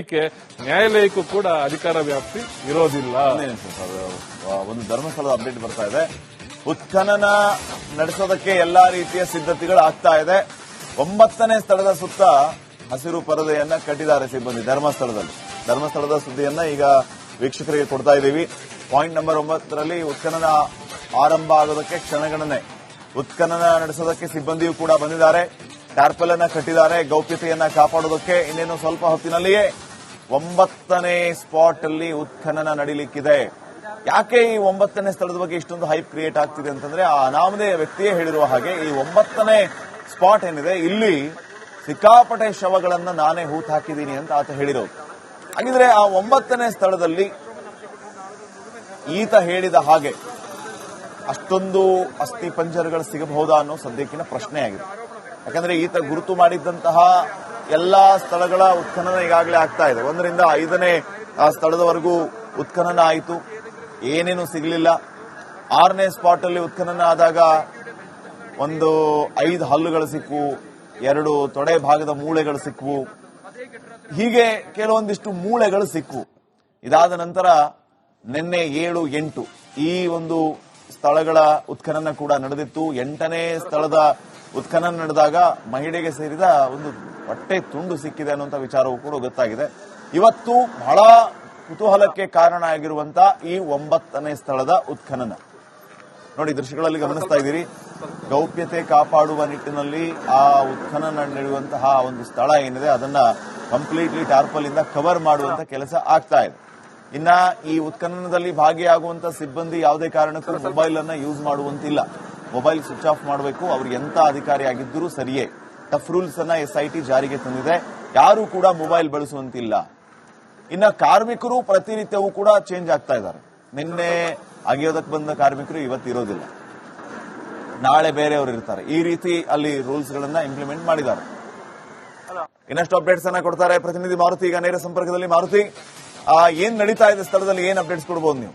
ಹೇಳಲಿಕ್ಕೆ ನ್ಯಾಯಾಲಯಕ್ಕೂ ಕೂಡ ಅಧಿಕಾರ ವ್ಯಾಪ್ತಿ ಇರೋದಿಲ್ಲ. ಒಂದು ಧರ್ಮಸ್ಥಳದ ಅಪ್ಡೇಟ್ ಬರ್ತಾ ಇದೆ. ಉತ್ಖನನ ನಡೆಸೋದಕ್ಕೆ ಎಲ್ಲಾ ರೀತಿಯ ಸಿದ್ಧತೆಗಳು ಆಗ್ತಾ ಇದೆ. 9ನೇ ಸ್ಥಳದ ಸುತ್ತ ಹಸಿರು ಪರದೆಯನ್ನ ಕಟ್ಟಿದ್ದಾರೆ ಸಿಬ್ಬಂದಿ ಧರ್ಮಸ್ಥಳದ ಸುದ್ದಿಯನ್ನ ಈಗ ವೀಕ್ಷಕರಿಗೆ ಕೊಡ್ತಾ ಇದ್ದೀವಿ. ಪಾಯಿಂಟ್ ನಂಬರ್ 9ರಲ್ಲಿ ಉತ್ಖನನ ಆರಂಭ ಆಗೋದಕ್ಕೆ ಕ್ಷಣಗಣನೆ. ಉತ್ಖನನ ನಡೆಸೋದಕ್ಕೆ ಸಿಬ್ಬಂದಿಯೂ ಕೂಡ ಬಂದಿದ್ದಾರೆ. ಟಾರ್ಪಲ್ ಅನ್ನ ಕಟ್ಟಿದ್ದಾರೆ ಗೌಪ್ಯತೆಯನ್ನ ಕಾಪಾಡೋದಕ್ಕೆ. ಇನ್ನೇನು ಸ್ವಲ್ಪ ಹೊತ್ತಿನಲ್ಲಿಯೇ 9ನೇ ಸ್ಪಾಟ್ ಅಲ್ಲಿ ಉತ್ಖನನ ನಡೀಲಿಕ್ಕಿದೆ. ಯಾಕೆ ಈ 9ನೇ ಸ್ಥಳದ ಬಗ್ಗೆ ಇಷ್ಟೊಂದು ಹೈಪ್ ಕ್ರಿಯೇಟ್ ಆಗ್ತಿದೆ ಅಂತಂದ್ರೆ, ಆ ಅನಾಮಧೇಯ ವ್ಯಕ್ತಿಯೇ ಹೇಳಿರುವ ಹಾಗೆ ಈ 9ನೇ ಸ್ಪಾಟ್ ಏನಿದೆ ಇಲ್ಲಿ ಸಿಕ್ಕಾಪಟ್ಟೆ ಶವಗಳನ್ನ ನಾನೇ ಹೂತು ಹಾಕಿದ್ದೀನಿ ಅಂತ ಆತ ಹೇಳಿರೋದು. ಹಾಗಿದ್ರೆ ಆ 9ನೇ ಸ್ಥಳದಲ್ಲಿ ಈತ ಹೇಳಿದ ಹಾಗೆ ಅಷ್ಟೊಂದು ಅಸ್ಥಿ ಪಂಜರಗಳು ಸಿಗಬಹುದಾ ಅನ್ನೋ ಸದ್ಯಕ್ಕಿನ ಪ್ರಶ್ನೆಯಾಗಿದೆ. ಯಾಕಂದ್ರೆ ಈತ ಗುರುತು ಮಾಡಿದ್ದಂತಹ ಎಲ್ಲಾ ಸ್ಥಳಗಳ ಉತ್ಖನನ ಈಗಾಗಲೇ ಆಗ್ತಾ ಇದೆ. 1ರಿಂದ 5ನೇ ಸ್ಥಳದವರೆಗೂ ಉತ್ಖನನ ಆಯಿತು, ಏನೇನು ಸಿಗಲಿಲ್ಲ. 6ನೇ ಸ್ಪಾಟ್ ಅಲ್ಲಿ ಉತ್ಖನನ ಆದಾಗ ಒಂದು 5 ಹಲ್ಲುಗಳು ಸಿಕ್ಕವು, 2 ತೊಡೆ ಭಾಗದ ಮೂಳೆಗಳು ಸಿಕ್ಕವು, ಹೀಗೆ ಕೆಲವೊಂದಿಷ್ಟು ಮೂಳೆಗಳು ಸಿಕ್ಕವು. ಇದಾದ ನಂತರ ನಿನ್ನೆ 7, 8 ಈ ಒಂದು ಸ್ಥಳಗಳ ಉತ್ಖನನ ಕೂಡ ನಡೆದಿತ್ತು. 8ನೇ ಸ್ಥಳದ ಉತ್ಖನನ ನಡೆದಾಗ ಮಹಿಳೆಗೆ ಸೇರಿದ ಒಂದು ಹೊಟ್ಟೆ ತುಂಡು ಸಿಕ್ಕಿದೆ ಅನ್ನುವಂಥ ವಿಚಾರವೂ ಕೂಡ ಗೊತ್ತಾಗಿದೆ. ಇವತ್ತು ಬಹಳ ಕುತೂಹಲಕ್ಕೆ ಕಾರಣ ಆಗಿರುವಂತಹ ಈ 9ನೇ ಸ್ಥಳದ ಉತ್ಖನನ ನೋಡಿ, ದೃಶ್ಯಗಳಲ್ಲಿ ಗಮನಿಸ್ತಾ ಇದ್ದೀರಿ. ಗೌಪ್ಯತೆ ಕಾಪಾಡುವ ನಿಟ್ಟಿನಲ್ಲಿ ಆ ಉತ್ಖನನ ನಡೆಯುವಂತಹ ಒಂದು ಸ್ಥಳ ಏನಿದೆ ಅದನ್ನ ಕಂಪ್ಲೀಟ್ಲಿ ಟಾರ್ಪಲ್ ಇಂದ ಕವರ್ ಮಾಡುವಂತ ಕೆಲಸ ಆಗ್ತಾ ಇದೆ. ಇನ್ನ ಈ ಉತ್ಖನನದಲ್ಲಿ ಭಾಗಿಯಾಗುವಂತಹ ಸಿಬ್ಬಂದಿ ಯಾವುದೇ ಕಾರಣಕ್ಕೂ ಮೊಬೈಲ್ ಅನ್ನ ಯೂಸ್ ಮಾಡುವಂತಿಲ್ಲ. ಮೊಬೈಲ್ ಸ್ವಿಚ್ ಆಫ್ ಮಾಡಬೇಕು. ಅವರು ಎಂತ ಅಧಿಕಾರಿ ಆಗಿದ್ದರೂ ಸರಿಯೇ. ಟಫ್ ರೂಲ್ಸ್ ಅನ್ನ SIT ಜಾರಿಗೆ ತಂದಿದೆ. ಯಾರೂ ಕೂಡ ಮೊಬೈಲ್ ಬಳಸುವಂತಿಲ್ಲ. ಇನ್ನ ಕಾರ್ಮಿಕರು ಪ್ರತಿನಿತ್ಯವೂ ಕೂಡ ಚೇಂಜ್ ಆಗ್ತಾ ಇದ್ದಾರೆ. ನಿನ್ನೆ ಅಗಿಯೋದಕ್ಕೆ ಬಂದ ಕಾರ್ಮಿಕರು ಇವತ್ತು ಇರೋದಿಲ್ಲ, ನಾಳೆ ಬೇರೆಯವರು ಇರ್ತಾರೆ. ಈ ರೀತಿ ಅಲ್ಲಿ ರೂಲ್ಸ್ ಗಳನ್ನ ಇಂಪ್ಲಿಮೆಂಟ್ ಮಾಡಿದ್ದಾರೆ. ಇನ್ನಷ್ಟು ಅಪ್ಡೇಟ್ಸ್ ಅನ್ನ ಕೊಡ್ತಾರೆ ಪ್ರತಿನಿಧಿ ಮಾರುತಿ. ಈಗ ನೇರ ಸಂಪರ್ಕದಲ್ಲಿ. ಮಾರುತಿ, ಏನ್ ನಡೀತಾ ಇದೆ ಸ್ಥಳದಲ್ಲಿ, ಏನ್ ಅಪ್ಡೇಟ್ಸ್ ಕೊಡಬಹುದು ನೀವು?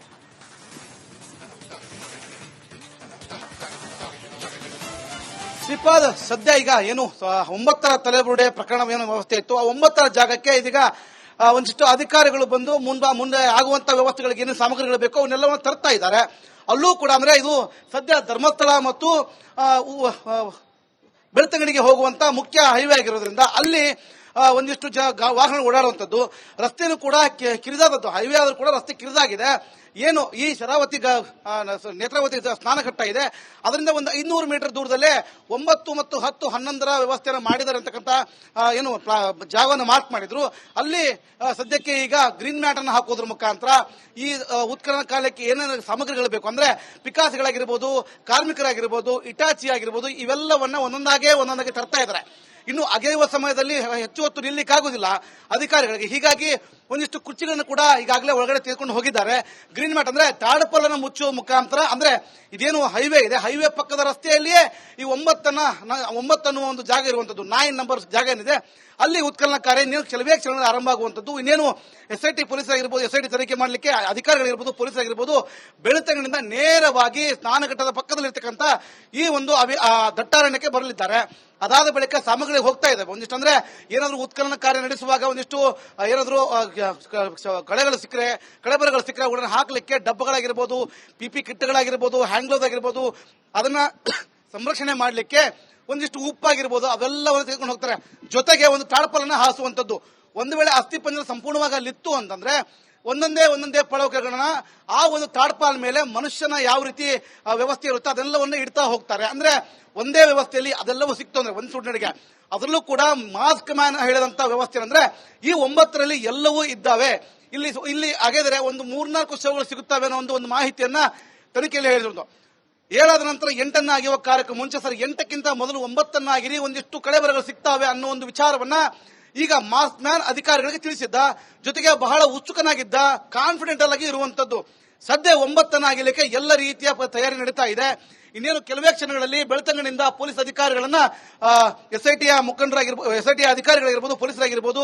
ಶ್ರೀಪಾದ್, ಸದ್ಯ ಈಗ ಏನು 9ರ ತಲೆಬುರುಡೆ ಪ್ರಕರಣ ಏನು ವ್ಯವಸ್ಥೆ ಇತ್ತು, ಆ 9ರ ಜಾಗಕ್ಕೆ ಇದೀಗ ಒಂದಿಷ್ಟು ಅಧಿಕಾರಿಗಳು ಬಂದು ಮುಂದೆ ಆಗುವಂತ ವ್ಯವಸ್ಥೆಗಳಿಗೆ ಏನು ಸಾಮಗ್ರಿಗಳು ಬೇಕೋ ಅವನ್ನೆಲ್ಲವನ್ನು ತರ್ತಾ ಇದ್ದಾರೆ. ಅಲ್ಲೂ ಕೂಡ ಅಂದ್ರೆ ಇದು ಸದ್ಯ ಧರ್ಮಸ್ಥಳ ಮತ್ತು ಬೆಳ್ತಂಗಡಿಗೆ ಹೋಗುವಂತ ಮುಖ್ಯ ಹೈವೇ ಆಗಿರೋದ್ರಿಂದ ಅಲ್ಲಿ ಒಂದಿಷ್ಟು ವಾಹನ ಓಡಾಡುವಂಥದ್ದು, ರಸ್ತೆನೂ ಕೂಡ ಕಿರಿದಾದದ್ದು. ಹೈವೇ ಆದ್ರೂ ಕೂಡ ರಸ್ತೆ ಕಿರಿದಾಗಿದೆ. ಏನು ಈ ಶರಾವತಿ ನೇತ್ರಾವತಿ ಸ್ನಾನಘಟ್ಟ ಇದೆ, ಅದರಿಂದ ಒಂದು 500 ಮೀಟರ್ ದೂರದಲ್ಲೇ 9 ಮತ್ತು 10, 11ರ ವ್ಯವಸ್ಥೆಯನ್ನು ಮಾಡಿದ್ದಾರೆ ಅಂತಕ್ಕಂಥ ಏನು ಜಾಗವನ್ನು ಮಾರ್ಕ್ ಮಾಡಿದ್ರು. ಅಲ್ಲಿ ಸದ್ಯಕ್ಕೆ ಈಗ ಗ್ರೀನ್ ಮ್ಯಾಟ್ ಅನ್ನು ಹಾಕೋದ್ರ ಮುಖಾಂತರ ಈ ಉತ್ಖನನ ಕಾಲಕ್ಕೆ ಏನೇನು ಸಾಮಗ್ರಿಗಳು ಬೇಕು ಅಂದ್ರೆ ಪಿಕಾಸಿಗಳಾಗಿರ್ಬೋದು, ಕಾರ್ಮಿಕರಾಗಿರ್ಬೋದು, ಇಟಾಚಿ ಆಗಿರ್ಬೋದು, ಇವೆಲ್ಲವನ್ನ ಒಂದೊಂದಾಗೆ ತರ್ತಾ ಇದ್ದಾರೆ. ಇನ್ನು ಅಗೆಯುವ ಸಮಯದಲ್ಲಿ ಹೆಚ್ಚು ಹೊತ್ತು ನಿಲ್ಲಿಕ್ಕಾಗುವುದಿಲ್ಲ ಅಧಿಕಾರಿಗಳಿಗೆ. ಹೀಗಾಗಿ ಒಂದಿಷ್ಟು ಕುರ್ಚಿಗಳನ್ನು ಕೂಡ ಈಗಾಗಲೇ ಒಳಗಡೆ ತೆಗೆದುಕೊಂಡು ಹೋಗಿದ್ದಾರೆ. ಗ್ರೀನ್ ಮ್ಯಾಟ್ ಅಂದ್ರೆ ಟಾರ್ಪಲ್ ಅನ್ನು ಮುಚ್ಚುವ ಮುಖಾಂತರ, ಅಂದ್ರೆ ಇದೇನು ಹೈವೇ ಇದೆ, ಹೈವೇ ಪಕ್ಕದ ರಸ್ತೆಯಲ್ಲಿಯೇ ಈ 9 ಅನ್ನುವ ಒಂದು ಜಾಗ ಇರುವಂತದ್ದು, 9 ನಂಬರ್ ಜಾಗ ಏನಿದೆ ಅಲ್ಲಿ ಉತ್ಖನನ ಕಾರ್ಯ ಇನ್ನೇನು ಕೆಲವೇ ಕ್ಷಣಗಳಲ್ಲಿ ಆರಂಭ ಆಗುವಂತದ್ದು. ಇನ್ನೇನು SIT ಪೊಲೀಸರಾಗಿರ್ಬೋದು, SIT ತನಿಖೆ ಮಾಡಲಿಕ್ಕೆ ಅಧಿಕಾರಿಗಳಿರ್ಬೋದು, ಪೊಲೀಸರಾಗಿರ್ಬೋದು, ಬೆಳ್ತಂಗಡಿಯಿಂದ ನೇರವಾಗಿ ಸ್ನಾನಘಟ್ಟದ ಪಕ್ಕದಲ್ಲಿರ್ತಕ್ಕಂಥ ಈ ಒಂದು ದಟ್ಟಾರಣ್ಯಕ್ಕೆ ಬರಲಿದ್ದಾರೆ. ಅದಾದ ಬಳಿಕ ಸಾಮಗ್ರಿಗಳಿಗೆ ಹೋಗ್ತಾ ಇದೆ. ಒಂದಿಷ್ಟು ಅಂದ್ರೆ ಏನಾದ್ರೂ ಉತ್ಖನನ ಕಾರ್ಯ ನಡೆಸುವಾಗ ಒಂದಿಷ್ಟು ಏನಾದ್ರೂ ಕಳೆಗಳು ಸಿಕ್ಕರೆ, ಕಳೆಬರಗಳು ಸಿಕ್ಕರೆ ಅವುಗಳನ್ನ ಹಾಕಲಿಕ್ಕೆ ಡಬ್ಬಗಳಾಗಿರ್ಬೋದು, PP ಕಿಟ್ಗಳಾಗಿರ್ಬೋದು, ಹ್ಯಾಂಡ್ ಗ್ಲೌಸ್ ಆಗಿರ್ಬೋದು, ಅದನ್ನ ಸಂರಕ್ಷಣೆ ಮಾಡಲಿಕ್ಕೆ ಒಂದಿಷ್ಟು ಉಪ್ಪಾಗಿರ್ಬೋದು, ಅವೆಲ್ಲವನ್ನು ತೆಗೆದುಕೊಂಡು ಹೋಗ್ತಾರೆ. ಜೊತೆಗೆ ಒಂದು ಟಾರ್ಪಲ್ ಅನ್ನ ಹಾಸುವಂತದ್ದು. ಒಂದು ವೇಳೆ ಅಸ್ಥಿಪಂಜರ ಸಂಪೂರ್ಣವಾಗಿ ಅಲ್ಲಿತ್ತು ಅಂತಂದ್ರೆ ಒಂದೊಂದೇ ಪಳವಕೆಗಳನ್ನ ಆ ಒಂದು ಟಾರ್ಪಾಲ್ ಮೇಲೆ ಮನುಷ್ಯನ ಯಾವ ರೀತಿ ವ್ಯವಸ್ಥೆ ಇರುತ್ತೆ ಅದೆಲ್ಲವನ್ನು ಇಡ್ತಾ ಹೋಗ್ತಾರೆ. ಅಂದ್ರೆ ಒಂದೇ ವ್ಯವಸ್ಥೆಯಲ್ಲಿ ಅದೆಲ್ಲವೂ ಸಿಕ್ತು ಅಂದ್ರೆ ಒಂದು ಸುಡ್ನಡಿಗೆ. ಅದರಲ್ಲೂ ಕೂಡ ಮಾಸ್ಕ್ ಮ್ಯಾನ್ ಹೇಳಿದಂತ ವ್ಯವಸ್ಥೆ ಅಂದ್ರೆ ಈ 9ರಲ್ಲಿ ಎಲ್ಲವೂ ಇದ್ದಾವೆ. ಇಲ್ಲಿ ಹಾಗಾದ್ರೆ ಒಂದು 3-4 ಶವಗಳು ಸಿಗುತ್ತವೆ ಅನ್ನೋ ಒಂದು ಮಾಹಿತಿಯನ್ನ ತನಿಖೆಯಲ್ಲಿ ಹೇಳಿದ್ರು. 7 ನಂತರ 8 ಆಗಿರುವ ಕಾರ್ಯಕ್ಕೆ ಮುಂಚೆ 8ಕ್ಕಿಂತ ಮೊದಲು 9 ಆಗಿರಿ, ಒಂದಿಷ್ಟು ಕಳೆಬರಗಳು ಸಿಗ್ತಾವೆ ಅನ್ನೋ ಒಂದು ವಿಚಾರವನ್ನ ಈಗ ಮಾಸ್ಕ್ ಮ್ಯಾನ್ ಅಧಿಕಾರಿಗಳಿಗೆ ತಿಳಿಸಿದ್ದ. ಜೊತೆಗೆ ಬಹಳ ಉತ್ಸುಕನಾಗಿದ್ದ, ಕಾನ್ಫಿಡೆಂಟ್ ಆಗಿ ಇರುವಂತದ್ದು. ಸದ್ಯ 9 ಆಗಲಿಕ್ಕೆ ಎಲ್ಲ ರೀತಿಯ ತಯಾರಿ ನಡೀತಾ ಇದೆ. ಇನ್ನೇನು ಕೆಲವೇ ಕ್ಷಣಗಳಲ್ಲಿ ಬೆಳ್ತಂಗಡಿಯಿಂದ ಪೊಲೀಸ್ ಅಧಿಕಾರಿಗಳನ್ನ SITಯ ಮುಖಂಡರಾಗಿರ್ಬೋದು, SITಯ ಅಧಿಕಾರಿಗಳಾಗಿರ್ಬೋದು, ಪೊಲೀಸರಾಗಿರ್ಬೋದು,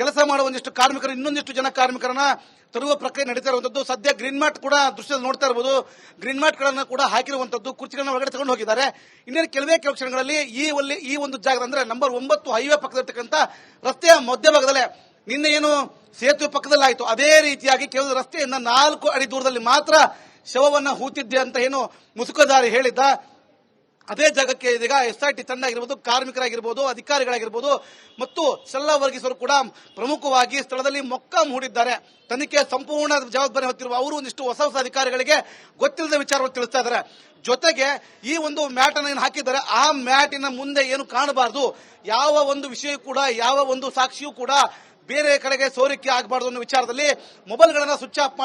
ಕೆಲಸ ಮಾಡುವ ಒಂದಿಷ್ಟು ಕಾರ್ಮಿಕರು, ಇನ್ನೊಂದಿಷ್ಟು ಜನ ಕಾರ್ಮಿಕರನ್ನ ತರುವ ಪ್ರಕ್ರಿಯೆ ನಡೀತಾ ಇರುವಂತದ್ದು. ಸದ್ಯ ಗ್ರೀನ್ ಮ್ಯಾಟ್ ಕೂಡ ದೃಶ್ಯದಲ್ಲಿ ನೋಡ್ತಾ ಇರಬಹುದು. ಗ್ರೀನ್ ಮ್ಯಾಟ್ ಗಳನ್ನ ಕೂಡ ಹಾಕಿರುವಂತದ್ದು, ಕುರ್ಚಿಗಳನ್ನ ಒಳಗಡೆ ತಗೊಂಡು ಹೋಗಿದ್ದಾರೆ. ಇನ್ನೇನು ಕೆಲವೇ ಕ್ಷಣಗಳಲ್ಲಿ ಈ ಒಂದು ಜಾಗ ಅಂದ್ರೆ ನಂಬರ್ 9 ಹೈವೇ ಪಕ್ಕದಲ್ಲಿರ್ತಕ್ಕಂಥ ರಸ್ತೆಯ ಮಧ್ಯಭಾಗದಲ್ಲೇ ನಿನ್ನೆ ಏನು ಸೇತುವೆ ಪಕ್ಕದಲ್ಲಿ ಆಯಿತು, ಅದೇ ರೀತಿಯಾಗಿ ಕೇವಲ ರಸ್ತೆಯಿಂದ 4 ಅಡಿ ದೂರದಲ್ಲಿ ಮಾತ್ರ ಶವವನ್ನ ಹೂತಿದ್ದೆ ಅಂತ ಏನು ಮುಸುಕುದಾರಿ ಹೇಳಿದ್ದ, ಅದೇ ಜಾಗಕ್ಕೆ ಇದೀಗ SIT ತಂಡ ಆಗಿರ್ಬೋದು, ಕಾರ್ಮಿಕರಾಗಿರ್ಬೋದು, ಅಧಿಕಾರಿಗಳಾಗಿರ್ಬೋದು ಮತ್ತು ಎಲ್ಲ ವರ್ಗೀಸರು ಕೂಡ ಪ್ರಮುಖವಾಗಿ ಸ್ಥಳದಲ್ಲಿ ಮೊಕ್ಕಾಂ ಹೂಡಿದ್ದಾರೆ. ತನಿಖೆ ಸಂಪೂರ್ಣ ಜವಾಬ್ದಾರಿ ಹೊತ್ತಿರುವ ಅವರು ಒಂದಿಷ್ಟು ಹೊಸ ಅಧಿಕಾರಿಗಳಿಗೆ ಗೊತ್ತಿಲ್ಲದ ವಿಚಾರವನ್ನು ತಿಳಿಸ್ತಾ ಇದ್ದಾರೆ. ಜೊತೆಗೆ ಈ ಒಂದು ಮ್ಯಾಟ್ ಅನ್ನು ಏನು ಹಾಕಿದ್ದಾರೆ, ಆ ಮ್ಯಾಟಿನ ಮುಂದೆ ಏನು ಕಾಣಬಾರದು, ಯಾವ ಒಂದು ವಿಷಯ ಕೂಡ, ಯಾವ ಒಂದು ಸಾಕ್ಷಿಯೂ ಕೂಡ ಬೇರೆ ಕಡೆಗೆ ಸೋರಿಕೆ ಆಗಬಾರ್ದು ಅನ್ನೋ ವಿಚಾರದಲ್ಲಿ ಮೊಬೈಲ್ಗಳನ್ನ ಸ್ವಿಚ್ ಆಫ್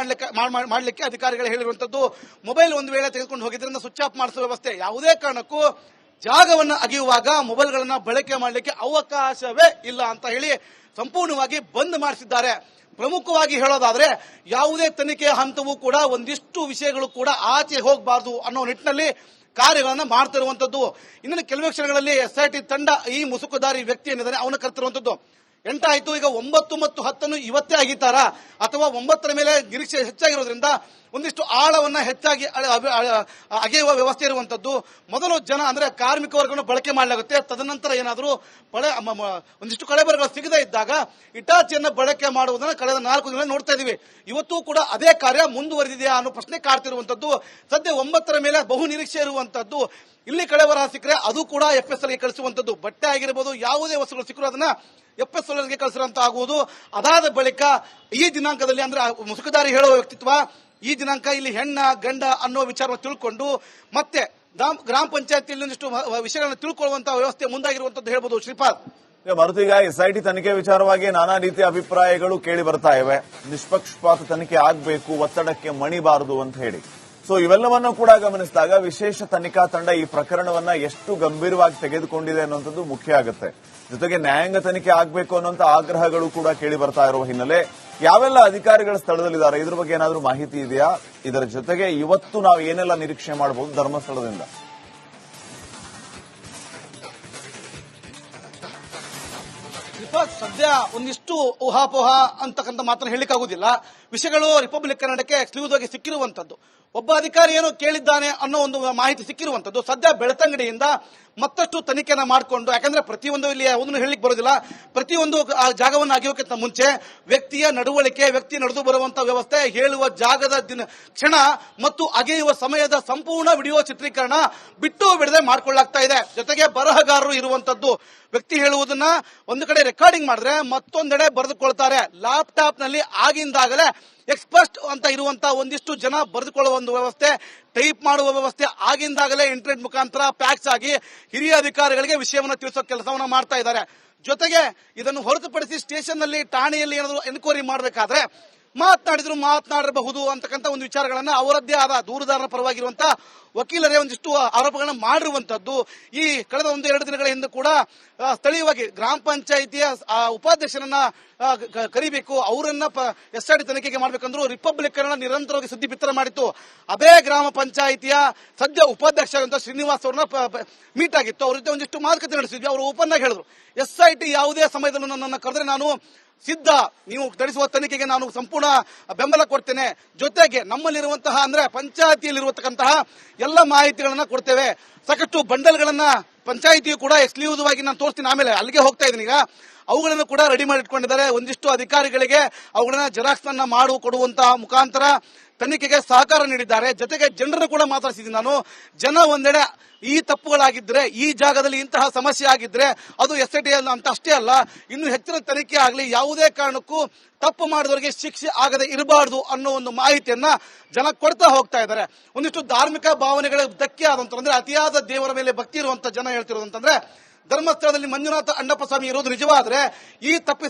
ಮಾಡಲಿಕ್ಕೆ ಅಧಿಕಾರಿಗಳು ಹೇಳಿರುವಂತದ್ದು. ಮೊಬೈಲ್ ಒಂದು ವೇಳೆ ತೆಗೆದುಕೊಂಡು ಹೋಗಿದ್ರಿಂದ ಸ್ವಿಚ್ ಆಫ್ ಮಾಡಿಸುವ ವ್ಯವಸ್ಥೆ, ಯಾವುದೇ ಕಾರಣಕ್ಕೂ ಜಾಗವನ್ನು ಅಗೆಯುವಾಗ ಮೊಬೈಲ್ಗಳನ್ನ ಬಳಕೆ ಮಾಡಲಿಕ್ಕೆ ಅವಕಾಶವೇ ಇಲ್ಲ ಅಂತ ಹೇಳಿ ಸಂಪೂರ್ಣವಾಗಿ ಬಂದ್ ಮಾಡಿಸಿದ್ದಾರೆ. ಪ್ರಮುಖವಾಗಿ ಹೇಳೋದಾದ್ರೆ ಯಾವುದೇ ತನಿಖೆ ಹಂತವೂ ಕೂಡ ಒಂದಿಷ್ಟು ವಿಷಯಗಳು ಕೂಡ ಆಚೆ ಹೋಗಬಾರದು ಅನ್ನೋ ನಿಟ್ಟಿನಲ್ಲಿ ಕಾರ್ಯಗಳನ್ನ ಮಾಡ್ತಿರುವಂತದ್ದು. ಇನ್ನು ಕೆಲವೇ ಕ್ಷಣಗಳಲ್ಲಿ SIT ತಂಡ ಈ ಮುಸುಕುದಾರಿ ವ್ಯಕ್ತಿ ಏನಿದ್ದಾನೆ ಅವನ ಕರೆತಿರುವಂತದ್ದು. ಎಂಟಾಯ್ತು, ಈಗ 9 ಮತ್ತು 10 ಇವತ್ತೇ ಅಗಿತಾರಾ ಅಥವಾ 9ರ ಮೇಲೆ ನಿರೀಕ್ಷೆ ಹೆಚ್ಚಾಗಿರೋದ್ರಿಂದ ಒಂದಿಷ್ಟು ಆಳವನ್ನ ಹೆಚ್ಚಾಗಿ ಅಗೆಯುವ ವ್ಯವಸ್ಥೆ ಇರುವಂತದ್ದು. ಮೊದಲು ಜನ ಅಂದ್ರೆ ಕಾರ್ಮಿಕ ವರ್ಗವನ್ನು ಬಳಕೆ ಮಾಡಲಾಗುತ್ತೆ, ತದನಂತರ ಏನಾದರೂ ಒಂದಿಷ್ಟು ಕಳೆಬರಗಳು ಸಿಗದೇ ಇದ್ದಾಗ ಇಟಾಚಿಯನ್ನು ಬಳಕೆ ಮಾಡುವುದನ್ನು ಕಳೆದ 4 ದಿನ ನೋಡ್ತಾ ಇದೀವಿ. ಇವತ್ತು ಕೂಡ ಅದೇ ಕಾರ್ಯ ಮುಂದುವರೆದಿದೆಯಾ ಅನ್ನೋ ಪ್ರಶ್ನೆ ಕಾಡ್ತಿರುವಂತದ್ದು. ಸದ್ಯ 9ರ ಮೇಲೆ ಬಹು ನಿರೀಕ್ಷೆ ಇರುವಂತದ್ದು. ಇಲ್ಲಿ ಕಳೆಬರ ಸಿಕ್ಕರೆ ಅದು ಕೂಡ FSLಗೆ ಕಳಿಸುವಂತದ್ದು. ಬಟ್ಟೆ ಆಗಿರಬಹುದು, ಯಾವುದೇ ವಸ್ತುಗಳು ಸಿಕ್ಕರು ಅದನ್ನ FSLಗೆ ಕಳಿಸಿರುವಂತ ಆಗುವುದು. ಅದಾದ ಬಳಿಕ ಈ ದಿನಾಂಕದಲ್ಲಿ ಅಂದ್ರೆ ಮುಸುಕುದಾರಿ ಹೇಳುವ ವ್ಯಕ್ತಿತ್ವ ಈ ದಿನಾಂಕ ಇಲ್ಲಿ ಹೆಣ್ಣ ಗಂಡ ಅನ್ನೋ ವಿಚಾರವನ್ನು ತಿಳ್ಕೊಂಡು ಮತ್ತೆ ಗ್ರಾಮ ಪಂಚಾಯತಿಯಲ್ಲಿ ಒಂದಿಷ್ಟು ವಿಷಯಗಳನ್ನು ತಿಳ್ಕೊಳ್ಳುವಂತಹ ವ್ಯವಸ್ಥೆ ಮುಂದಾಗಿರುವಂತದ್ದು ಹೇಳ್ಬೋದು. ಶ್ರೀಪಾದ್, ಮರುತೀಗ SIT ತನಿಖೆ ವಿಚಾರವಾಗಿ ನಾನಾ ರೀತಿಯ ಅಭಿಪ್ರಾಯಗಳು ಕೇಳಿ ಬರ್ತಾ ಇವೆ. ನಿಷ್ಪಕ್ಷಪಾತ ತನಿಖೆ ಆಗಬೇಕು, ಒತ್ತಡಕ್ಕೆ ಮಣಿಬಾರದು ಅಂತ ಹೇಳಿ. ಸೊ ಇವೆಲ್ಲವನ್ನು ಕೂಡ ಗಮನಿಸಿದಾಗ ವಿಶೇಷ ತನಿಖಾ ತಂಡ ಈ ಪ್ರಕರಣವನ್ನ ಎಷ್ಟು ಗಂಭೀರವಾಗಿ ತೆಗೆದುಕೊಂಡಿದೆ ಅನ್ನುವಂಥದ್ದು ಮುಖ್ಯ ಆಗುತ್ತೆ. ಜೊತೆಗೆ ನ್ಯಾಯಾಂಗ ತನಿಖೆ ಆಗಬೇಕು ಅನ್ನುವಂಥ ಆಗ್ರಹಗಳು ಕೂಡ ಕೇಳಿ ಬರ್ತಾ ಇರುವ ಹಿನ್ನೆಲೆ ಯಾವೆಲ್ಲ ಅಧಿಕಾರಿಗಳು ಸ್ಥಳದಲ್ಲಿದ್ದಾರೆ, ಇದ್ರ ಬಗ್ಗೆ ಏನಾದರೂ ಮಾಹಿತಿ ಇದೆಯಾ? ಇದರ ಜೊತೆಗೆ ಇವತ್ತು ನಾವು ಏನೆಲ್ಲ ನಿರೀಕ್ಷೆ ಮಾಡಬಹುದು ಧರ್ಮಸ್ಥಳದಿಂದ? ಸದ್ಯ ಒಂದಿಷ್ಟು ಊಹಾಪೋಹ ಅಂತಕ್ಕಂಥ ಮಾತ್ರ ಹೇಳಲಿಕ್ಕಾಗುವುದಿಲ್ಲ. ವಿಷಯಗಳು ರಿಪಬ್ಲಿಕ್ ಕನ್ನಡಕ್ಕೆ ಎಕ್ಸ್ಕ್ಲೂಸಿವ್ ಆಗಿ ಸಿಕ್ಕಿರುವಂತದ್ದು. ಒಬ್ಬ ಅಧಿಕಾರಿ ಏನೋ ಕೇಳಿದ್ದಾನೆ ಅನ್ನೋ ಒಂದು ಮಾಹಿತಿ ಸಿಕ್ಕಿರುವಂತದ್ದು. ಸದ್ಯ ಬೆಳ್ತಂಗಡಿಯಿಂದ ಮತ್ತಷ್ಟು ತನಿಖೆನ ಮಾಡಿಕೊಂಡು, ಯಾಕಂದ್ರೆ ಪ್ರತಿಯೊಂದು ಇಲ್ಲಿ ಒಂದನ್ನು ಹೇಳಲಿಕ್ಕೆ ಬರೋದಿಲ್ಲ, ಪ್ರತಿಯೊಂದು ಜಾಗವನ್ನು ಅಗೆಯೋಕ್ಕಿಂತ ಮುಂಚೆ ವ್ಯಕ್ತಿಯ ನಡವಳಿಕೆ, ವ್ಯಕ್ತಿ ನಡೆದು ಬರುವಂತಹ ವ್ಯವಸ್ಥೆ, ಹೇಳುವ ಜಾಗದ ಕ್ಷಣ ಮತ್ತು ಅಗೆಯುವ ಸಮಯದ ಸಂಪೂರ್ಣ ವಿಡಿಯೋ ಚಿತ್ರೀಕರಣ ಬಿಟ್ಟು ಬಿಡದೆ ಮಾಡಿಕೊಳ್ಳಲಾಗ್ತಾ ಇದೆ. ಜೊತೆಗೆ ಬರಹಗಾರರು ಇರುವಂತದ್ದು. ವ್ಯಕ್ತಿ ಹೇಳುವುದನ್ನ ಒಂದು ಕಡೆ ರೆಕಾರ್ಡಿಂಗ್ ಮಾಡಿದ್ರೆ ಮತ್ತೊಂದೆಡೆ ಬರೆದುಕೊಳ್ತಾರೆ. ಲ್ಯಾಪ್ಟಾಪ್ ನಲ್ಲಿ ಆಗಿಂದಾಗಲೇ ಎಕ್ಸ್ಪರ್ಟ್ ಅಂತ ಇರುವಂತಹ ಒಂದಿಷ್ಟು ಜನ ಬರೆದುಕೊಳ್ಳುವ ಒಂದು ವ್ಯವಸ್ಥೆ, ಟೈಪ್ ಮಾಡುವ ವ್ಯವಸ್ಥೆ ಆಗಿಂದಾಗಲೇ ಇಂಟರ್ನೆಟ್ ಮುಖಾಂತರ ಪ್ಯಾಕ್ಸ್ ಆಗಿ ಹಿರಿಯ ಅಧಿಕಾರಿಗಳಿಗೆ ವಿಷಯವನ್ನು ತಿಳಿಸೋ ಕೆಲಸವನ್ನ ಮಾಡ್ತಾ ಇದ್ದಾರೆ. ಜೊತೆಗೆ ಇದನ್ನು ಹೊರತುಪಡಿಸಿ ಸ್ಟೇಷನ್ ನಲ್ಲಿ, ಠಾಣೆಯಲ್ಲಿ ಏನಾದರೂ ಎನ್ಕ್ವೈರಿ ಮಾಡಬೇಕಾದ್ರೆ ಮಾತನಾಡಿರಬಹುದು ಅಂತಕ್ಕಂಥ ಒಂದು ವಿಚಾರಗಳನ್ನ ಅವರದ್ದೇ ಆದ ದೂರುದಾರರ ಪರವಾಗಿರುವಂತಹ ವಕೀಲರೇ ಒಂದಿಷ್ಟು ಆರೋಪಗಳನ್ನ ಮಾಡಿರುವಂತದ್ದು. ಈ ಕಳೆದ 1-2 ದಿನಗಳ ಹಿಂದೆ ಕೂಡ ಸ್ಥಳೀಯವಾಗಿ ಗ್ರಾಮ ಪಂಚಾಯಿತಿಯ ಉಪಾಧ್ಯಕ್ಷರನ್ನ ಕರಿಬೇಕು, ಅವರನ್ನ SIT ತನಿಖೆಗೆ ಮಾಡಬೇಕಂದ್ರು ರಿಪಬ್ಲಿಕ್ ಕನ್ನಡ ನಿರಂತರವಾಗಿ ಸುದ್ದಿ ಬಿತ್ತರ ಮಾಡಿತ್ತು. ಅದೇ ಗ್ರಾಮ ಪಂಚಾಯಿತಿಯ ಸದ್ಯ ಉಪಾಧ್ಯಕ್ಷ ಶ್ರೀನಿವಾಸ್ ಅವ್ರನ್ನ ಮೀಟ್ ಆಗಿತ್ತು. ಅವ್ರ ಜೊತೆ ಒಂದಿಷ್ಟು ಮಾತುಕತೆ ನಡೆಸಿದ್ವಿ. ಅವರು ಓಪನ್ ಆಗಿ ಹೇಳಿದ್ರು, SIT ಯಾವುದೇ ಸಮಯದಲ್ಲೂ ನನ್ನನ್ನು ಕರೆದ್ರೆ ನಾನು ಸಿದ್ಧ, ನೀವು ನಡೆಸುವ ತನಿಖೆಗೆ ನಾನು ಸಂಪೂರ್ಣ ಬೆಂಬಲ ಕೊಡ್ತೇನೆ. ಜೊತೆಗೆ ನಮ್ಮಲ್ಲಿರುವಂತಹ ಅಂದ್ರೆ ಪಂಚಾಯತಿಯಲ್ಲಿರುವಂತಹ ಎಲ್ಲ ಮಾಹಿತಿಗಳನ್ನ ಕೊಡ್ತೇವೆ. ಸಾಕಷ್ಟು ಬಂಡಲ್ಗಳನ್ನ ಪಂಚಾಯಿತಿಯು ಕೂಡ ಎಕ್ಸ್ಕ್ಲೂಸಿವ್ ಆಗಿ ನಾನು ತೋರಿಸ್ತೀನಿ, ಆಮೇಲೆ ಅಲ್ಲಿಗೆ ಹೋಗ್ತಾ ಇದ್ದೀನಿ. ಈಗ ಅವುಗಳನ್ನು ಕೂಡ ರೆಡಿ ಮಾಡಿ ಇಟ್ಕೊಂಡಿದ್ದಾರೆ. ಒಂದಿಷ್ಟು ಅಧಿಕಾರಿಗಳಿಗೆ ಅವುಗಳನ್ನ ಜೆರಾಕ್ಸ್ ಅನ್ನ ಕೊಡುವಂತಹ ಮುಖಾಂತರ ತನಿಖೆಗೆ ಸಹಕಾರ ನೀಡಿದ್ದಾರೆ. ಜೊತೆಗೆ ಜನರನ್ನು ಕೂಡ ಮಾತಾಡಿಸಿದ್ದೀನಿ ನಾನು. ಜನ ಒಂದೆಡೆ ಈ ತಪ್ಪುಗಳಾಗಿದ್ರೆ, ಈ ಜಾಗದಲ್ಲಿ ಇಂತಹ ಸಮಸ್ಯೆ ಆಗಿದ್ರೆ ಅದು SIT ಅಂತ ಅಷ್ಟೇ ಅಲ್ಲ, ಇನ್ನು ಹೆಚ್ಚಿನ ತನಿಖೆ ಆಗಲಿ, ಯಾವುದೇ ಕಾರಣಕ್ಕೂ ತಪ್ಪು ಮಾಡಿದವರಿಗೆ ಶಿಕ್ಷೆ ಆಗದೆ ಇರಬಾರ್ದು ಅನ್ನೋ ಒಂದು ಮಾಹಿತಿಯನ್ನ ಜನ ಕೊಡ್ತಾ ಹೋಗ್ತಾ ಇದ್ದಾರೆ. ಒಂದಿಷ್ಟು ಧಾರ್ಮಿಕ ಭಾವನೆಗಳ ಧಕ್ಕೆ ಆದಂತಂದ್ರೆ, ಅತಿಯಾದ ದೇವರ ಮೇಲೆ ಭಕ್ತಿ ಇರುವಂತ ಜನ ಹೇಳ್ತಿರೋದಂತಂದ್ರೆ, ಧರ್ಮಸ್ಥಳದಲ್ಲಿ ಮಂಜುನಾಥ ಅಣ್ಣಪ್ಪ ಸ್ವಾಮಿ ಇರೋದು ನಿಜವಾದ್ರೆ ಈ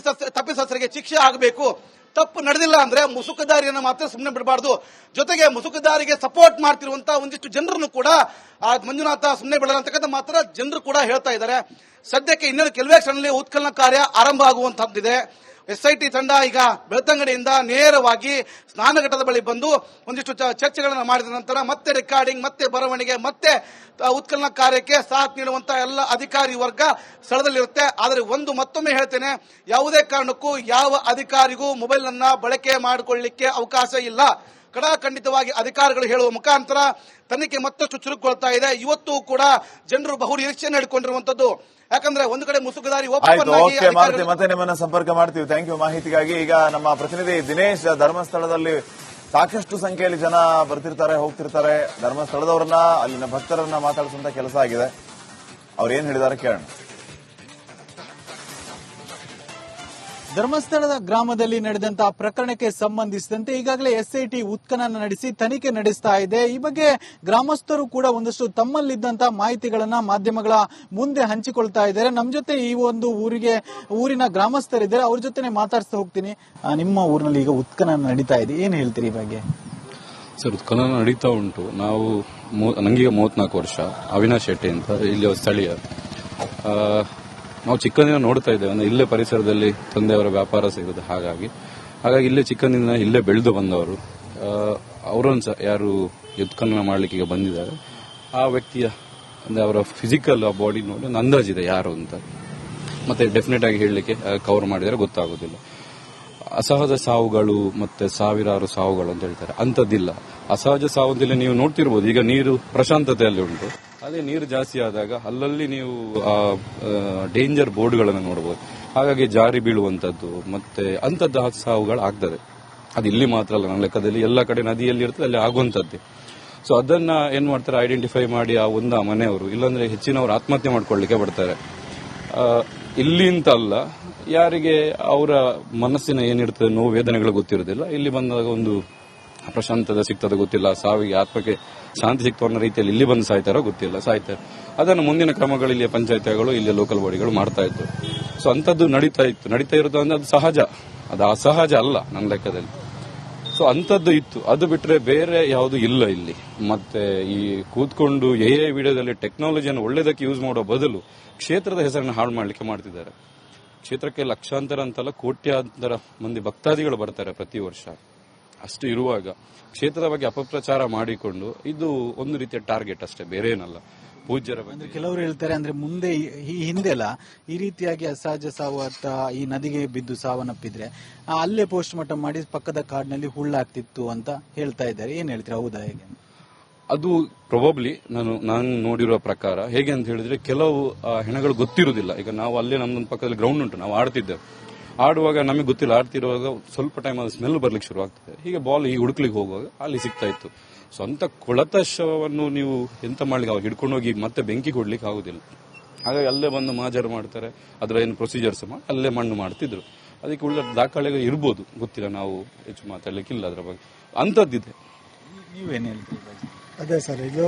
ತಪ್ಪಿಸರಿಗೆ ಶಿಕ್ಷೆ ಆಗಬೇಕು. ತಪ್ಪು ನಡೆದಿಲ್ಲ ಅಂದ್ರೆ ಮುಸುಕುದಾರಿಯನ್ನು ಮಾತ್ರ ಸುಮ್ಮನೆ ಬಿಡಬಾರ್ದು. ಜೊತೆಗೆ ಮುಸುಕುದಾರಿಗೆ ಸಪೋರ್ಟ್ ಮಾಡ್ತಿರುವಂತಹ ಒಂದಿಷ್ಟು ಜನರನ್ನು ಕೂಡ ಆ ಮಂಜುನಾಥ ಸುಮ್ಮನೆ ಬಿಡಲ್ಲ ಅಂತಕ್ಕಂಥ ಮಾತ್ರ ಜನರು ಕೂಡ ಹೇಳ್ತಾ ಇದ್ದಾರೆ. ಸದ್ಯಕ್ಕೆ ಇನ್ನೊಂದು ಕೆಲವೇ ಕ್ಷಣದಲ್ಲಿ ಉತ್ಖನನ ಕಾರ್ಯ ಆರಂಭ ಆಗುವಂತಹದ್ದಿದೆ. SIT ತಂಡ ಈಗ ಬೆಳ್ತಂಗಡಿಯಿಂದ ನೇರವಾಗಿ ಸ್ನಾನಘಟ್ಟದ ಬಳಿ ಬಂದು ಒಂದಿಷ್ಟು ಚರ್ಚೆಗಳನ್ನು ಮಾಡಿದ ನಂತರ ಮತ್ತೆ ರೆಕಾರ್ಡಿಂಗ್, ಮತ್ತೆ ಬರವಣಿಗೆ, ಮತ್ತೆ ಉತ್ಖನನ ಕಾರ್ಯಕ್ಕೆ ಸಾಥ್ ನೀಡುವಂತಹ ಎಲ್ಲ ಅಧಿಕಾರಿ ವರ್ಗ ಸ್ಥಳದಲ್ಲಿರುತ್ತೆ. ಆದರೆ ಮತ್ತೊಮ್ಮೆ ಹೇಳ್ತೇನೆ, ಯಾವುದೇ ಕಾರಣಕ್ಕೂ ಯಾವ ಅಧಿಕಾರಿಗೂ ಮೊಬೈಲ್ ಅನ್ನ ಬಳಕೆ ಮಾಡಿಕೊಳ್ಳಲಿಕ್ಕೆ ಅವಕಾಶ ಇಲ್ಲ. ಕಡಾಖಂಡಿತವಾಗಿ ಅಧಿಕಾರಿಗಳು ಹೇಳುವ ಮುಖಾಂತರ ತನಿಖೆ ಮತ್ತಷ್ಟು ಚುರುಕುಗೊಳ್ತಾ ಇದೆ. ಇವತ್ತು ಕೂಡ ಜನರು ಬಹು ನಿರೀಕ್ಷೆಯನ್ನು ಹಿಡ್ಕೊಂಡಿರುವಂತದ್ದು. ಯಾಕಂದ್ರೆ ಒಂದು ಕಡೆ ಮುಸುಕುದಾರಿ ಮತ್ತೆ ನಿಮ್ಮನ್ನ ಸಂಪರ್ಕ ಮಾಡ್ತೀವಿ. ಥ್ಯಾಂಕ್ ಯು ಮಾಹಿತಿಗಾಗಿ. ಈಗ ನಮ್ಮ ಪ್ರತಿನಿಧಿ ದಿನೇಶ್ ಧರ್ಮಸ್ಥಳದಲ್ಲಿ ಸಾಕಷ್ಟು ಸಂಖ್ಯೆಯಲ್ಲಿ ಜನ ಬರ್ತಿರ್ತಾರೆ, ಹೋಗ್ತಿರ್ತಾರೆ. ಧರ್ಮಸ್ಥಳದವರನ್ನ, ಅಲ್ಲಿನ ಭಕ್ತರನ್ನ ಮಾತಾಡಿಸುವಂತ ಕೆಲಸ ಆಗಿದೆ. ಅವ್ರೇನ್ ಹೇಳಿದಾರೆ ಕೇಳೋಣ. ಧರ್ಮಸ್ಥಳದ ಗ್ರಾಮದಲ್ಲಿ ನಡೆದಂತಹ ಪ್ರಕರಣಕ್ಕೆ ಸಂಬಂಧಿಸಿದಂತೆ ಈಗಾಗಲೇ ಎಸ್ಐಟಿ ಉತ್ಖನನ ನಡೆಸಿ ತನಿಖೆ ನಡೆಸ್ತಾ ಇದೆ. ಈ ಬಗ್ಗೆ ಗ್ರಾಮಸ್ಥರು ಕೂಡ ಒಂದಷ್ಟು ತಮ್ಮಲ್ಲಿದ್ದಂತಹ ಮಾಹಿತಿಗಳನ್ನ ಮಾಧ್ಯಮಗಳ ಮುಂದೆ ಹಂಚಿಕೊಳ್ತಾ ಇದ್ದಾರೆ. ನಮ್ಮ ಜೊತೆ ಈ ಒಂದು ಊರಿನ ಗ್ರಾಮಸ್ಥರಿದ್ದಾರೆ, ಅವ್ರ ಜೊತೆ ಮಾತಾಡ್ತಾ ಹೋಗ್ತೀನಿ. ನಿಮ್ಮ ಊರಿನಲ್ಲಿ ಈಗ ಉತ್ಖನನ ನಡೀತಾ ಇದೆ, ಏನ್ ಹೇಳ್ತೀರಿ ಈ ಬಗ್ಗೆ? ಸರ್, ಉತ್ಖನನ ನಡೀತಾ ಉಂಟು. ನಂಗೀಗ 34 ವರ್ಷ. ಅವಿನಾಶ್ ಶೆಟ್ಟಿ ಅಂತ ಇಲ್ಲಿ ಸ್ಥಳೀಯ. ನಾವು ಚಿಕ್ಕಂದಿನ ನೋಡ್ತಾ ಇದ್ದೇವೆ, ಅಂದ್ರೆ ಇಲ್ಲೇ ಪರಿಸರದಲ್ಲಿ ತಂದೆಯವರ ವ್ಯಾಪಾರ ಸಿಗುತ್ತೆ. ಹಾಗಾಗಿ ಇಲ್ಲೇ ಚಿಕ್ಕಂದಿನ ಇಲ್ಲೇ ಬೆಳೆದು ಬಂದವರು. ಅವರೊಂದು ಯಾರು ಉತ್ಖನನ ಮಾಡ್ಲಿಕ್ಕೆ ಈಗ ಬಂದಿದ್ದಾರೆ, ಆ ವ್ಯಕ್ತಿಯ ಅಂದ್ರೆ ಅವರ ಫಿಸಿಕಲ್ ಬಾಡಿ ನೋಡಿ ಒಂದು ಅಂದಾಜಿದೆ ಯಾರು ಅಂತ. ಮತ್ತೆ ಡೆಫಿನೆಟ್ ಆಗಿ ಹೇಳಲಿಕ್ಕೆ ಕವರ್ ಮಾಡಿದರೆ ಗೊತ್ತಾಗೋದಿಲ್ಲ. ಅಸಹಜ ಸಾವುಗಳು ಮತ್ತೆ ಸಾವಿರಾರು ಸಾವುಗಳು ಅಂತ ಹೇಳ್ತಾರೆ, ಅಂತದ್ದಿಲ್ಲ. ಅಸಹಜ ಸಾವು ಅಂತ ನೀವು ನೋಡ್ತಿರ್ಬೋದು. ಈಗ ನೀರು ಪ್ರಶಾಂತತೆಯಲ್ಲಿ ಉಂಟು, ಅದೇ ನೀರು ಜಾಸ್ತಿ ಆದಾಗ ಅಲ್ಲಲ್ಲಿ ನೀವು ಡೇಂಜರ್ ಬೋರ್ಡ್ಗಳನ್ನು ನೋಡಬಹುದು. ಹಾಗಾಗಿ ಜಾರಿ ಬೀಳುವಂತದ್ದು ಮತ್ತೆ ಅಂತದ್ದು ಸಾವುಗಳು ಆಗ್ತದೆ. ಅದು ಇಲ್ಲಿ ಮಾತ್ರ ಅಲ್ಲ, ನನ್ನ ಲೆಕ್ಕದಲ್ಲಿ ಎಲ್ಲ ಕಡೆ ನದಿಯಲ್ಲಿ ಇರ್ತದೆ, ಅಲ್ಲಿ ಆಗುವಂತದ್ದೇ. ಸೊ ಅದನ್ನ ಏನ್ ಮಾಡ್ತಾರೆ, ಐಡೆಂಟಿಫೈ ಮಾಡಿ ಆ ಮನೆಯವರು, ಇಲ್ಲಾಂದ್ರೆ ಹೆಚ್ಚಿನವರು ಆತ್ಮಹತ್ಯೆ ಮಾಡ್ಕೊಳ್ಳಿಕ್ಕೆ ಬರ್ತಾರೆ. ಇಲ್ಲಿ ಅಂತ ಅಲ್ಲ, ಯಾರಿಗೆ ಅವರ ಮನಸ್ಸಿನ ಏನಿರ್ತದೆ, ನೋವು ವೇದನೆಗಳು ಗೊತ್ತಿರೋದಿಲ್ಲ, ಇಲ್ಲಿ ಬಂದಾಗ ಒಂದು ಪ್ರಶಾಂತತೆ ಸಿಗ್ತದೆ ಗೊತ್ತಿಲ್ಲ, ಸಾವಿಗೆ ಆತ್ಮಕ್ಕೆ ಶಾಂತಿ ಸಿಕ್ತು ಅನ್ನೋ ರೀತಿಯಲ್ಲಿ ಇಲ್ಲಿ ಬಂದು ಸಾಯ್ತಾರೋ ಗೊತ್ತಿಲ್ಲ, ಸಾಯ್ತಾರೆ. ಅದನ್ನು ಮುಂದಿನ ಕ್ರಮಗಳು ಇಲ್ಲಿಯ ಪಂಚಾಯತ್ಗಳು, ಇಲ್ಲಿಯ ಲೋಕಲ್ ಬಾಡಿಗಳು ಮಾಡ್ತಾ ಇತ್ತು. ಸೊ ಅಂತದ್ದು ನಡೀತಾ ಇರೋದು ಅಂದ್ರೆ ಅದು ಸಹಜ, ಅದು ಅಸಹಜ ಅಲ್ಲ ನನ್ನ ಲೆಕ್ಕದಲ್ಲಿ. ಸೊ ಅಂತದ್ದು ಇತ್ತು, ಅದು ಬಿಟ್ರೆ ಬೇರೆ ಯಾವುದು ಇಲ್ಲ ಇಲ್ಲಿ. ಮತ್ತೆ ಈ ಕೂತ್ಕೊಂಡು ವಿಡಿಯೋದಲ್ಲಿ ಟೆಕ್ನಾಲಜಿಯನ್ನು ಒಳ್ಳೆದಕ್ಕೆ ಯೂಸ್ ಮಾಡೋ ಬದಲು ಕ್ಷೇತ್ರದ ಹೆಸರನ್ನು ಹಾಳು ಮಾಡಲಿಕ್ಕೆ ಮಾಡ್ತಿದ್ದಾರೆ. ಕ್ಷೇತ್ರಕ್ಕೆ ಲಕ್ಷಾಂತರ ಅಂತಲ್ಲ, ಕೋಟ್ಯಾಂತರ ಮಂದಿ ಭಕ್ತಾದಿಗಳು ಬರ್ತಾರೆ ಪ್ರತಿ ವರ್ಷ. ಅಷ್ಟು ಇರುವಾಗ ಕ್ಷೇತ್ರದ ಬಗ್ಗೆ ಅಪಪ್ರಚಾರ ಮಾಡಿಕೊಂಡು ಇದು ಒಂದು ರೀತಿಯ ಟಾರ್ಗೆಟ್ ಅಷ್ಟೇ, ಬೇರೆ ಏನಲ್ಲ. ಪೂಜ್ಯರ ಬಗ್ಗೆ ಕೆಲವರು ಹೇಳ್ತಾರೆ, ಅಂದ್ರೆ ಮುಂದೆ ಈ ಹಿಂದೆಲ್ಲ ಈ ರೀತಿಯಾಗಿ ಅಸಹಜ ಸಾವು ಅಥವಾ ಈ ನದಿಗೆ ಬಿದ್ದು ಸಾವನ್ನಪ್ಪಿದ್ರೆ ಅಲ್ಲೇ ಪೋಸ್ಟ್ ಮಾರ್ಟಮ್ ಮಾಡಿ ಪಕ್ಕದ ಕಾಡಿನಲ್ಲಿ ಹುಳ್ಳಾಗ್ತಿತ್ತು ಅಂತ ಹೇಳ್ತಾ ಇದ್ದಾರೆ. ಏನ್ ಹೇಳ್ತೀರಾ, ಹೌದಾ ಹೇಗೆ? ಅದು ಪ್ರೊಬಬ್ಲಿ ನಾನು ನೋಡಿರುವ ಪ್ರಕಾರ ಹೇಗೆ ಅಂತ ಹೇಳಿದ್ರೆ, ಕೆಲವು ಹೆಣಗಳು ಗೊತ್ತಿರುವುದಿಲ್ಲ. ಈಗ ನಾವು ಅಲ್ಲೇ ನಮ್ದೊಂದು ಪಕ್ಕದಲ್ಲಿ ಗ್ರೌಂಡ್ ಉಂಟು, ನಾವು ಆಡ್ತಿದ್ದೇವೆ. ಆಡುವಾಗ ನಮಗೆ ಗೊತ್ತಿಲ್ಲ, ಆಡ್ತಿರುವಾಗ ಸ್ವಲ್ಪ ಟೈಮ್ ಅದು ಸ್ಮೆಲ್ ಬರ್ಲಿಕ್ಕೆ ಶುರು ಆಗ್ತದೆ. ಹೀಗೆ ಬಾಲ್ ಈ ಹುಡುಕ್ಲಿಕ್ಕೆ ಹೋಗುವಾಗ ಅಲ್ಲಿ ಸಿಗ್ತಾ ಇತ್ತು. ಸ್ವಂತ ಕೊಳತ ಶವವನ್ನು ನೀವು ಎಂತ ಮಾಡ್ಲಿಕ್ಕೆ, ಅವಾಗ ಹಿಡ್ಕೊಂಡೋಗಿ ಮತ್ತೆ ಬೆಂಕಿ ಕೊಡ್ಲಿಕ್ಕೆ ಆಗುದಿಲ್ಲ. ಹಾಗಾಗಿ ಅಲ್ಲೇ ಬಂದು ಮಾಜರು ಮಾಡ್ತಾರೆ, ಅದರ ಏನು ಪ್ರೊಸೀಜರ್ಸ್ ಮಾಡಿ ಅಲ್ಲೇ ಮಣ್ಣು ಮಾಡ್ತಿದ್ರು. ಅದಕ್ಕೆ ಉಳ್ಳ ದಾಖಲೆಗಳು ಇರ್ಬೋದು, ಗೊತ್ತಿಲ್ಲ, ನಾವು ಹೆಚ್ಚು ಮಾತಾಡ್ಲಿಕ್ಕಿಲ್ಲ ಅದರ ಬಗ್ಗೆ. ಅಂತದ್ದಿದೆ. ನೀವೇನು ಹೇಳ್ತೀರಿ? ಅದೇ ಸರ್, ಇದು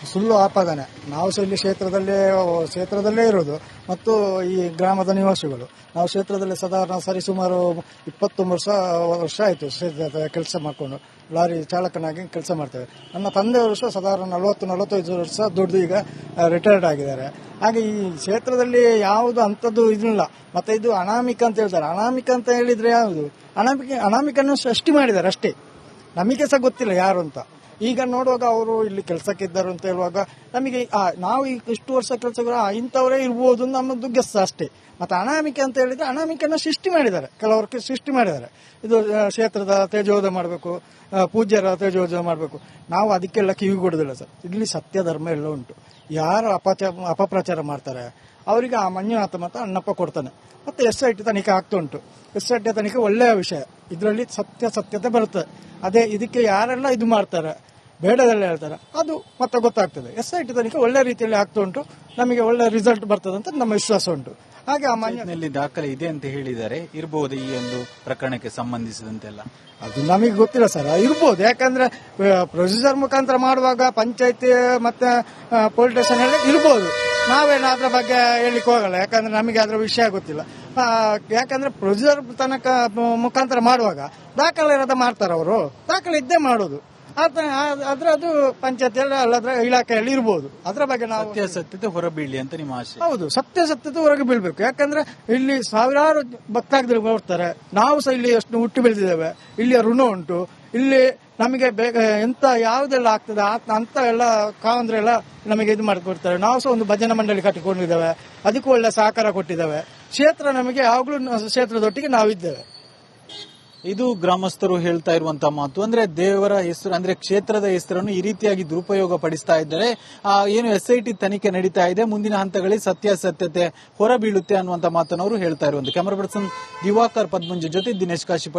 ಸುಳ್ಳು ಆಪಾದನೆ. ನಾವು ಸಹ ಇಲ್ಲಿ ಕ್ಷೇತ್ರದಲ್ಲೇ ಇರೋದು ಮತ್ತು ಈ ಗ್ರಾಮದ ನಿವಾಸಿಗಳು. ನಾವು ಕ್ಷೇತ್ರದಲ್ಲಿ ಸಾಧಾರಣ ಸರಿಸುಮಾರು 29 ವರ್ಷ ಆಯಿತು ಕೆಲಸ ಮಾಡಿಕೊಂಡು ಲಾರಿ ಚಾಲಕನಾಗಿ ಕೆಲಸ ಮಾಡ್ತೇವೆ. ನನ್ನ ತಂದೆಯವರು ಸಹ ಸಾಧಾರಣ 40-45 ವರ್ಷ ದುಡ್ದು ಈಗ ರಿಟೈರ್ಡ್ ಆಗಿದ್ದಾರೆ. ಹಾಗೆ ಈ ಕ್ಷೇತ್ರದಲ್ಲಿ ಯಾವುದು ಅಂಥದ್ದು ಇದಿಲ್ಲ. ಮತ್ತೆ ಇದು ಅನಾಮಿಕ ಅಂತ ಹೇಳ್ತಾರೆ. ಅನಾಮಿಕ ಅಂತ ಹೇಳಿದ್ರೆ ಯಾವುದು? ಅನಾಮಿಕನ್ನು ಸೃಷ್ಟಿ ಮಾಡಿದ್ದಾರೆ ಅಷ್ಟೇ, ನಮಗೆ ಸಹ ಗೊತ್ತಿಲ್ಲ ಯಾರು ಅಂತ. ಈಗ ನೋಡುವಾಗ ಅವರು ಇಲ್ಲಿ ಕೆಲಸಕ್ಕಿದ್ದರು ಅಂತ ಹೇಳುವಾಗ ನಮಗೆ ನಾವು ಈಗ ಇಷ್ಟು ವರ್ಷ ಕೆಲಸಗಳು ಇಂಥವರೇ ಇರ್ಬೋದು ನಮ್ಮದು ಗೆಸ್ ಅಷ್ಟೇ. ಮತ್ತೆ ಅನಾಮಿಕ ಅಂತ ಹೇಳಿದ್ರೆ ಅನಾಮಿಕನ ಸೃಷ್ಟಿ ಮಾಡಿದ್ದಾರೆ, ಕೆಲವರು ಸೃಷ್ಟಿ ಮಾಡಿದ್ದಾರೆ. ಇದು ಕ್ಷೇತ್ರದ ತೇಜೋಧ ಮಾಡಬೇಕು, ಪೂಜ್ಯರ ತೇಜೋಧ ಮಾಡಬೇಕು. ನಾವು ಅದಕ್ಕೆಲ್ಲ ಕಿವಿ ಕೊಡೋದಿಲ್ಲ ಸರ್. ಇಲ್ಲಿ ಸತ್ಯ ಧರ್ಮ ಎಲ್ಲ ಉಂಟು. ಯಾರು ಅಪಪ್ರಚಾರ ಮಾಡ್ತಾರೆ ಅವರಿಗೆ ಆ ಮಂಜುನಾಥ ಮತ್ತು ಅಣ್ಣಪ್ಪ ಕೊಡ್ತಾನೆ. ಮತ್ತೆ SIT ತನಿಖೆ ಆಗ್ತಾ ಉಂಟು. SIT ತನಿಖೆ ಒಳ್ಳೆಯ ವಿಷಯ, ಇದರಲ್ಲಿ ಸತ್ಯತೆ ಬರುತ್ತೆ. ಅದೇ ಇದಕ್ಕೆ ಯಾರೆಲ್ಲ ಇದು ಮಾಡ್ತಾರೆ, ಬೇಡದೆಲ್ಲ ಹೇಳ್ತಾರೆ, ಅದು ಮತ್ತೆ ಗೊತ್ತಾಗ್ತದೆ. SIT ತನಿಖೆ ಒಳ್ಳೆ ರೀತಿಯಲ್ಲಿ ಆಗ್ತಾ ಉಂಟು, ನಮಗೆ ಒಳ್ಳೆ ರಿಸಲ್ಟ್ ಬರ್ತದೆ ಅಂತ ನಮ್ಮ ವಿಶ್ವಾಸ ಉಂಟು. ಹಾಗೆ ಆ ಮನೆಯಲ್ಲಿ ದಾಖಲೆ ಇದೆ ಅಂತ ಹೇಳಿದ್ದಾರೆ, ಇರಬಹುದು ಈ ಒಂದು ಪ್ರಕರಣಕ್ಕೆ ಸಂಬಂಧಿಸಿದಂತೆಲ್ಲ. ಅದು ನಮಗೆ ಗೊತ್ತಿಲ್ಲ ಸರ್, ಇರ್ಬೋದು. ಯಾಕಂದ್ರೆ ಪ್ರೊಸೀಜರ್ ಮುಖಾಂತರ ಮಾಡುವಾಗ ಪಂಚಾಯತಿ ಮತ್ತೆ ಪೊಲೀಸ್ ಸ್ಟೇಷನ್ ಎಲ್ಲ ಇರ್ಬೋದು. ನಾವೇನು ಅದ್ರ ಬಗ್ಗೆ ಹೇಳಿಕ್ ಹೋಗಲ್ಲ, ಯಾಕಂದ್ರೆ ನಮಗೆ ಅದರ ವಿಷಯ ಗೊತ್ತಿಲ್ಲ. ಯಾಕಂದ್ರೆ ಪ್ರೊಸೀಜರ್ ತನಕ ಮುಖಾಂತರ ಮಾಡುವಾಗ ದಾಖಲೆ ಇರೋದ ಮಾಡ್ತಾರೆ ಅವರು, ದಾಖಲೆ ಇದ್ದೇ ಮಾಡೋದು. ಅದು ಪಂಚಾಯತಿಯಲ್ಲಿ ಅಲ್ಲದ್ರ ಇಲಾಖೆಯಲ್ಲಿ ಇರ್ಬೋದು. ಅದ್ರ ಬಗ್ಗೆ ನಾವು ಸತ್ಯತೆ ಹೊರಬೀಳಲಿ ಅಂತ ನಿಮ್ಮ ಆಶೆ? ಹೌದು, ಸತ್ಯತೆ ಹೊರಗೆ ಬೀಳ್ಬೇಕು. ಯಾಕಂದ್ರೆ ಇಲ್ಲಿ ಸಾವಿರಾರು ಭಕ್ತಾದಿಗಳು ಬರ್ತಾರೆ. ನಾವು ಸಹ ಇಲ್ಲಿ ಎಷ್ಟು ಹುಟ್ಟಿ ಬೆಳೆದಿದ್ದೇವೆ, ಇಲ್ಲಿಯ ಋಣ ಉಂಟು. ಇಲ್ಲಿ ನಮಗೆ ಎಂತ ಯಾವುದೆಲ್ಲ ಆಗ್ತದೆ ಅಂತ ಎಲ್ಲ ಕಾವಂದ್ರೆ ಎಲ್ಲ ನಮಗೆ ಇದು ಮಾಡಿಕೊಡ್ತಾರೆ. ನಾವು ಸಹ ಒಂದು ಭಜನಾ ಮಂಡಳಿ ಕಟ್ಟಿಕೊಂಡಿದ್ದೇವೆ, ಅದಕ್ಕೂ ಒಳ್ಳೆ ಸಹಕಾರ ಕೊಟ್ಟಿದ್ದೇವೆ. ಕ್ಷೇತ್ರ ನಮಗೆ ಯಾವಾಗಲೂ ಕ್ಷೇತ್ರದೊಟ್ಟಿಗೆ ನಾವಿದ್ದೇವೆ. ಇದು ಗ್ರಾಮಸ್ಥರು ಹೇಳ್ತಾ ಇರುವಂತಹ ಮಾತು. ಅಂದ್ರೆ ದೇವರ ಹೆಸರು, ಅಂದ್ರೆ ಕ್ಷೇತ್ರದ ಹೆಸರನ್ನು ಈ ರೀತಿಯಾಗಿ ದುರುಪಯೋಗ ಪಡಿಸ್ತಾ ಇದ್ದಾರೆ. ಏನು SIT ತನಿಖೆ ನಡೀತಾ ಇದೆ, ಮುಂದಿನ ಹಂತಗಳಲ್ಲಿ ಸತ್ಯಾಸತ್ಯತೆ ಹೊರಬೀಳುತ್ತೆ ಅನ್ನುವಂತ ಮಾತನ್ನು ಅವರು ಹೇಳ್ತಾ ಇರುವಂತ. ಕ್ಯಾಮರಾ ಪರ್ಸನ್ ದಿವಾಕರ್ ಪದ್ಮಂಜು ಜೊತೆ ದಿನೇಶ್ ಕಾಶಿಪಟ್ಟ.